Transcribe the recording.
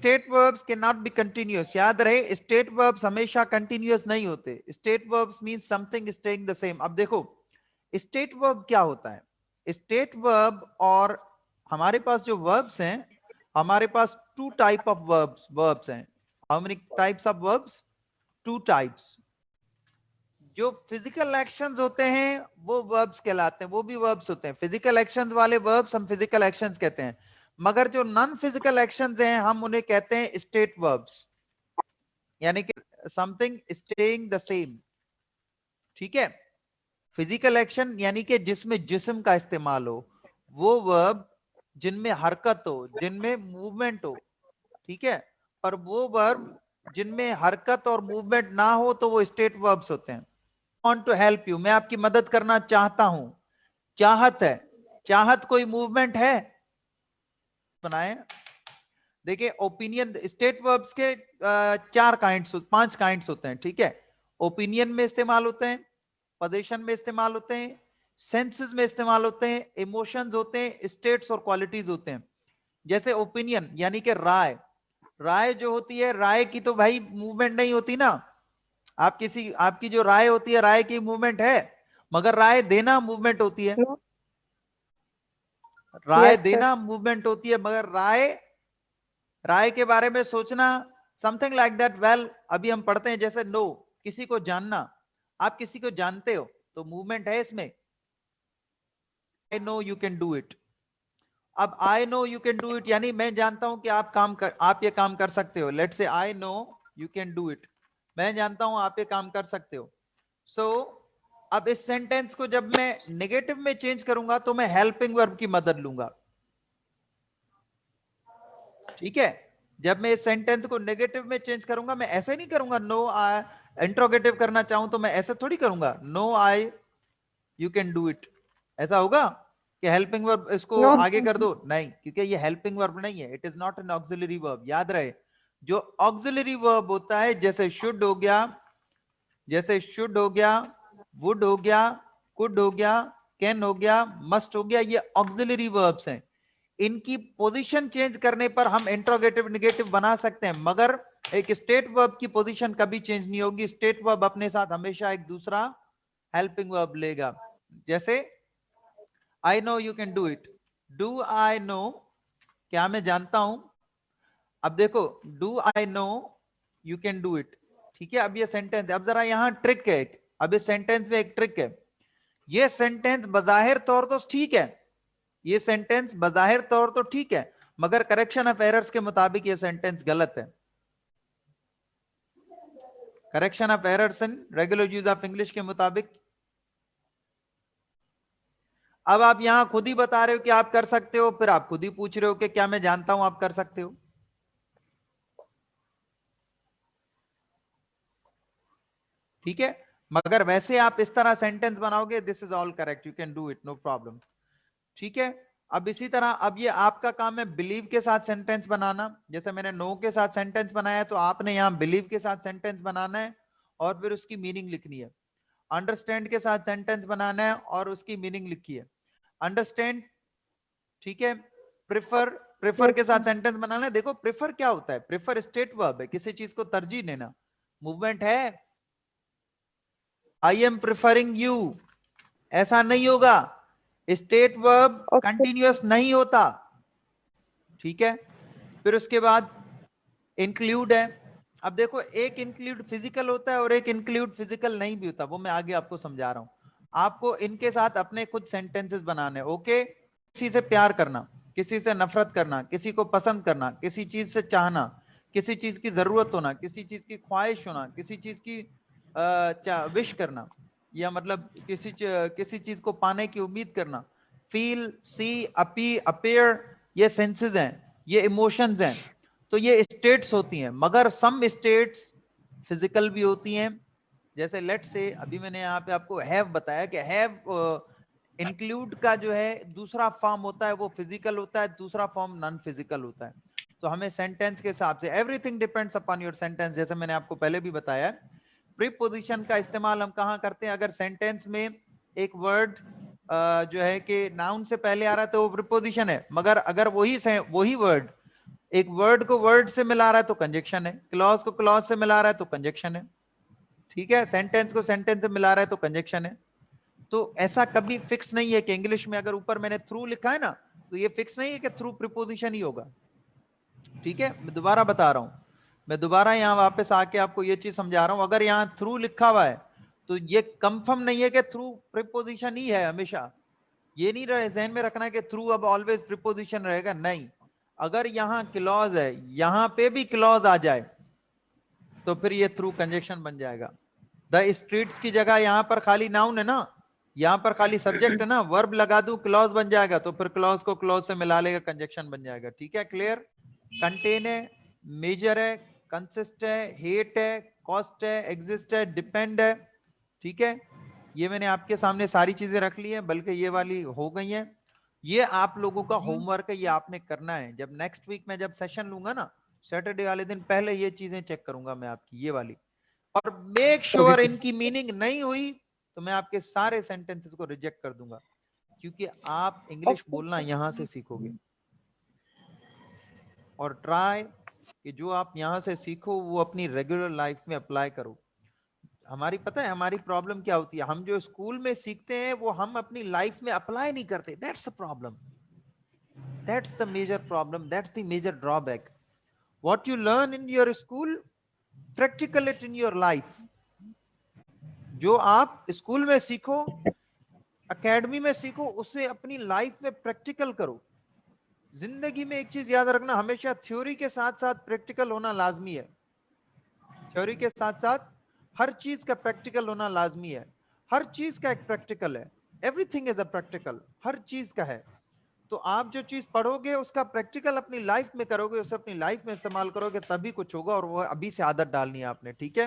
State verbs can not be continuous. याद रहे, state verbs हमेशा कंटिन्यूअस नहीं होते। State verbs means something staying the same. अब देखो स्टेट वर्ब क्या होता है। स्टेट वर्ब और हमारे पास जो वर्ब्स हैं, हमारे पास टू टाइप ऑफ वर्ब्स हैं। How many types of verbs? Two types. जो फिजिकल एक्शंस होते हैं वो वर्ब्स कहलाते हैं, वो भी वर्ब्स होते हैं। फिजिकल एक्शंस वाले वर्ब्स हम फिजिकल एक्शंस कहते हैं, मगर जो नॉन फिजिकल एक्शंस हैं हम उन्हें कहते हैं स्टेट वर्ब्स, यानी कि समथिंग स्टेइंग द सेम। ठीक है। फिजिकल एक्शन यानी कि जिसमें जिस्म का इस्तेमाल हो, वो वर्ब जिनमें हरकत हो, जिनमें मूवमेंट हो। ठीक है। और वो वर्ब जिनमें हरकत और मूवमेंट ना हो तो वो स्टेट वर्ब्स होते हैं। वांट टू हेल्प यू, मैं आपकी मदद करना चाहता हूं। चाहत है, चाहत कोई मूवमेंट है? बनाए। देखिए ओपिनियन, स्टेट वर्ब्स के चार काइंड्स, पांच काइंड्स होते हैं। ठीक है। ओपिनियन में इस्तेमाल होते हैं, पोजीशन में इस्तेमाल होते हैं, सेंसेस में इस्तेमाल होते हैं, इमोशंस होते हैं, स्टेट्स और क्वालिटीज होते हैं। जैसे ओपिनियन यानी कि राय। राय जो होती है, राय की तो भाई मूवमेंट नहीं होती ना। आप किसी, आपकी जो राय होती है, राय की मूवमेंट है, मगर राय देना मूवमेंट होती है। राय यस सर। देना मूवमेंट होती है, मगर राय, राय के बारे में सोचना, समथिंग लाइक दैट। वेल, अभी हम पढ़ते हैं जैसे नो, किसी को जानना। आप किसी को जानते हो तो मूवमेंट है इसमें। I know you can do it. अब I know you can do it यानी मैं जानता हूं कि आप ये काम कर सकते हो। Let's say I know you can do it, मैं जानता हूं आप ये काम कर सकते हो। सो अब इस सेंटेंस को जब मैं नेगेटिव में चेंज करूंगा तो मैं हेल्पिंग वर्ब की मदद लूंगा। ठीक है। जब मैं इस सेंटेंस को नेगेटिव में चेंज करूंगा, मैं ऐसे नहीं करूंगा नो आई, इंट्रोगेटिव करना चाहूं तो मैं ऐसे थोड़ी करूंगा no I you can do it. ऐसा होगा कि हेल्पिंग वर्ब इसको नो। आगे कर दो? नहीं, क्योंकि ये हेल्पिंग वर्ब नहीं है। It is not an auxiliary verb. याद रहे, जो ऑक्सिलरी वर्ब होता है, जैसे शुड हो गया, जैसे शुड हो गया, वुड हो गया, कुड हो गया, कैन हो गया, मस्ट हो गया, ये ऑक्सिलरी वर्ब्स हैं। इनकी पोजीशन चेंज करने पर हम इंट्रोगेटिव नेगेटिव बना सकते हैं, मगर एक स्टेट वर्ब की पोजीशन कभी चेंज नहीं होगी। स्टेट वर्ब अपने साथ हमेशा एक दूसरा हेल्पिंग वर्ब लेगा। जैसे आई know you can do it, do I know, क्या मैं जानता हूं। अब देखो do I know you can do it. ठीक है। अब ये सेंटेंस है, अब जरा यहां ट्रिक है। अब इस सेंटेंस में एक ट्रिक है। ये सेंटेंस बजाहिर तौर तो ठीक है, ये सेंटेंस बजाहिर तौर तो ठीक है, मगर करेक्शन ऑफ एरर्स के मुताबिक ये सेंटेंस गलत है। Correction of errors in regular use of English के मुताबिक। अब आप यहां खुद ही बता रहे हो कि आप कर सकते हो, फिर आप खुद ही पूछ रहे हो कि क्या मैं जानता हूं आप कर सकते हो। ठीक है। मगर वैसे आप इस तरह सेंटेंस बनाओगे, this is all correct, you can do it, no problem. ठीक है। अब इसी तरह, अब ये आपका काम है बिलीव के साथ सेंटेंस बनाना। जैसे मैंने नो के साथ सेंटेंस बनाया, तो आपने यहां बिलीव के साथ सेंटेंस बनाना है और फिर उसकी मीनिंग लिखनी है। अंडरस्टैंड के साथ सेंटेंस बनाना है और उसकी मीनिंग लिखी है। अंडरस्टैंड। ठीक है। प्रिफर, प्रिफर के यस साथ सर। सेंटेंस बनाना है। देखो प्रिफर क्या होता है, प्रिफर स्टेट वर्ब है, किसी चीज को तरजीह देना। मूवमेंट है, आई एम प्रिफरिंग यू, ऐसा नहीं होगा। State verb okay. कंटिन्यूअस नहीं होता। ठीक है। फिर उसके बाद इंक्लूड है। अब देखो एक इंक्लूड फिजिकल होता है और एक इंक्लूड फिजिकल नहीं भी होता, वो मैं आगे आपको समझा रहा हूं। आपको इनके साथ अपने खुद सेंटेंसेस बनाने। ओके। किसी से प्यार करना, किसी से नफरत करना, किसी को पसंद करना, किसी चीज से चाहना, किसी चीज की जरूरत होना, किसी चीज की ख्वाहिश होना, किसी चीज की विश करना, या मतलब किसी चीज को पाने की उम्मीद करना। फील, सी, अपी, अपेयर, ये सेंसेस हैं, ये इमोशंस हैं। तो ये स्टेट्स होती हैं, मगर सम स्टेट्स फिजिकल भी होती हैं। जैसे लेट से अभी मैंने यहाँ पे आपको हैव बताया कि हैव इंक्लूड का जो है दूसरा फॉर्म होता है वो फिजिकल होता है, दूसरा फॉर्म नॉन फिजिकल होता है। तो हमें सेंटेंस के हिसाब से, everything depends upon your sentence. जैसे मैंने आपको पहले भी बताया, प्रीपोजिशन का इस्तेमाल हम कहाँ करते हैं? अगर सेंटेंस में एक वर्ड जो है कि नाउन से पहले आ रहा है तो वो प्रीपोजिशन है, मगर अगर वही वर्ड एक वर्ड को वर्ड से मिला रहा है तो कंजक्शन है, क्लॉज को क्लॉज से मिला रहा है तो कंजक्शन है, ठीक है, सेंटेंस को सेंटेंस से मिला रहा है तो कंजक्शन है। तो ऐसा कभी फिक्स नहीं है कि इंग्लिश में अगर ऊपर मैंने थ्रू लिखा है ना, तो ये फिक्स नहीं है कि थ्रू प्रीपोजिशन ही होगा, ठीक है। मैं दोबारा बता रहा हूं, मैं दोबारा यहां वापस आके आपको ये चीज समझा रहा हूं, अगर यहां थ्रू लिखा हुआ है तो ये कंफर्म नहीं है कि थ्रू प्रीपोजिशन ही है हमेशा। ये नहीं रहे जहन में रखना कि थ्रू अब ऑलवेज प्रीपोजिशन रहेगा, नहीं। अगर यहां क्लॉज है, यहां पे भी क्लॉज आ जाए तो फिर ये थ्रू कंजक्शन बन जाएगा। द स्ट्रीट्स की जगह यहां पर खाली नाउन है ना, यहां पर खाली सब्जेक्ट है ना, वर्ब लगा दूं क्लॉज बन जाएगा, तो फिर क्लॉज को क्लॉज से मिला लेगा, कंजक्शन बन जाएगा, ठीक है, क्लियर। कंटेन है, मेजर है, कंसिस्ट है, हेट है, कॉस्ट है, एग्जिस्ट है, डिपेंड है, ठीक है। ये मैंने आपके सामने सारी चीजें रख ली हैं, बल्कि ये वाली हो गई हैं। ये आप लोगों का होमवर्क है, ये आपने करना है। जब नेक्स्ट वीक में जब सेशन लूंगा ना, सैटरडे वाले दिन, पहले ये चीजें चेक करूंगा मैं आपकी, ये वाली, और मेक श्योर ओके इनकी मीनिंग नहीं हुई तो मैं आपके सारे सेंटेंसेस को रिजेक्ट कर दूंगा, क्योंकि आप इंग्लिश बोलना यहां से सीखोगे। और ट्राई कि जो आप यहां से सीखो वो अपनी रेगुलर लाइफ में अप्लाई करो। हमारी पता है हमारी प्रॉब्लम क्या होती है, हम जो स्कूल में सीखते हैं वो हम अपनी लाइफ में अप्लाई नहीं करते, that's the problem, that's the major problem, that's the major drawback. What you learn in your school, practical it in your life. जो आप स्कूल में सीखो, एकेडमी में सीखो, उसे अपनी लाइफ में प्रैक्टिकल करो। जिंदगी में एक चीज याद रखना, हमेशा थ्योरी के साथ साथ प्रैक्टिकल होना लाजमी है। थ्योरी के साथ साथ हर चीज का प्रैक्टिकल होना लाजमी है। हर चीज का एक प्रैक्टिकल है, एवरीथिंग इज अ प्रैक्टिकल, हर चीज का है। तो आप जो चीज पढ़ोगे उसका प्रैक्टिकल अपनी लाइफ में करोगे, उसे अपनी लाइफ में इस्तेमाल करोगे, तभी कुछ होगा, और वो अभी से आदत डालनी है आपने, ठीक है।